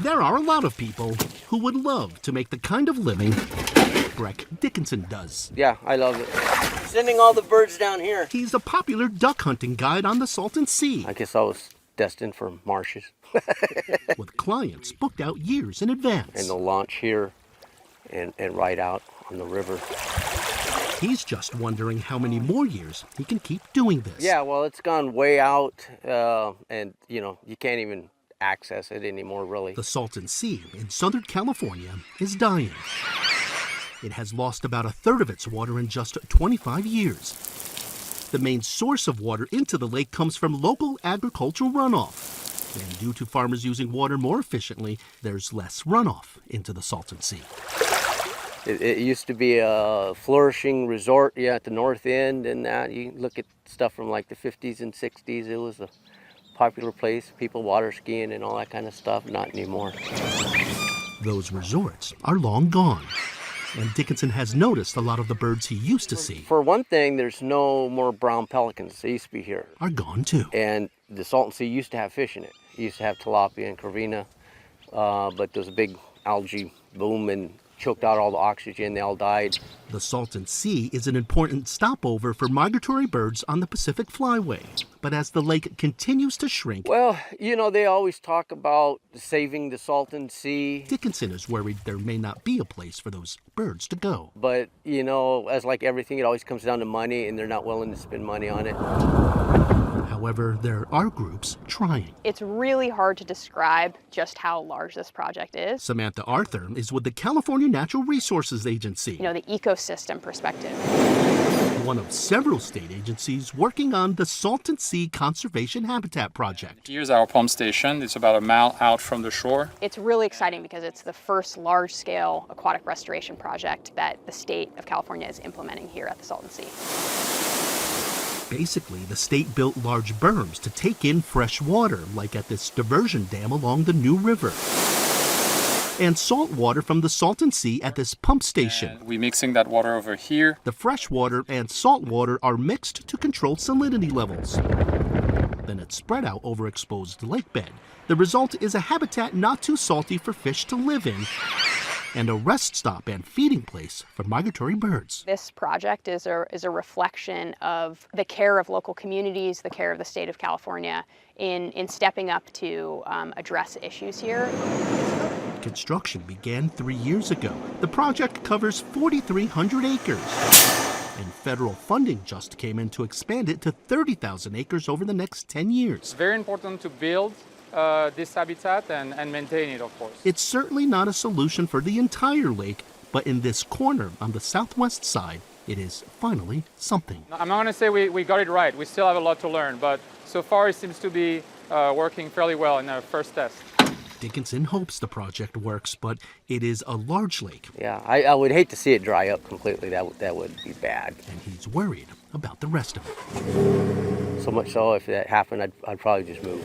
There are a lot of people who would love to make the kind of living Breck Dickinson does. Yeah, I love it. Sending all the birds down here. He's a popular duck hunting guide on the Salton Sea. I guess I was destined for Marshes. With clients booked out years in advance. And they'll launch here and ride out on the river. He's just wondering how many more years he can keep doing this. Yeah, well, it's gone way out, and, you can't even access it anymore, really. The Salton Sea in Southern California is dying. It has lost about a third of its water in just 25 years. The main source of water into the lake comes from local agricultural runoff. And due to farmers using water more efficiently, there's less runoff into the Salton Sea. It used to be a flourishing resort, at the north end, and that. You look at stuff from like the 50s and 60s, it was a popular place, people water skiing and all that kind of stuff. Not anymore. Those resorts are long gone. And Dickinson has noticed a lot of the birds he used to see. For one thing, there's no more brown pelicans. They used to be here. Are gone too. And the Salton Sea used to have fish in it. It used to have tilapia and corvina, but there was a big algae boom and choked out all the oxygen. They all died. The Salton Sea is an important stopover for migratory birds on the Pacific Flyway. But as the lake continues to shrink... Well, they always talk about saving the Salton Sea. Dickinson is worried there may not be a place for those birds to go. But, as like everything, it always comes down to money, and they're not willing to spend money on it. However, there are groups trying. It's really hard to describe just how large this project is. Samantha Arthur is with the California Natural Resources Agency. The ecosystem perspective. One of several state agencies working on the Salton Sea Conservation Habitat Project. Here's our pump station. It's about a mile out from the shore. It's really exciting because it's the first large-scale aquatic restoration project that the state of California is implementing here at the Salton Sea. Basically, the state built large berms to take in fresh water, like at this diversion dam along the New River. And salt water from the Salton Sea at this pump station. And we're mixing that water over here. The fresh water and salt water are mixed to control salinity levels. Then it's spread out over exposed lake bed. The result is a habitat not too salty for fish to live in, and a rest stop and feeding place for migratory birds. This project is a reflection of the care of local communities, the care of the state of California in stepping up to address issues here. Construction began 3 years ago. The project covers 4,300 acres. And federal funding just came in to expand it to 30,000 acres over the next 10 years. It's very important to build this habitat and maintain it, of course. It's certainly not a solution for the entire lake, but in this corner on the southwest side, it is finally something. I'm not going to say we got it right. We still have a lot to learn, but so far it seems to be working fairly well in our first test. Dickinson hopes the project works, but it is a large lake. Yeah, I would hate to see it dry up completely. That would be bad. And he's worried about the rest of it. So much so, if that happened, I'd probably just move.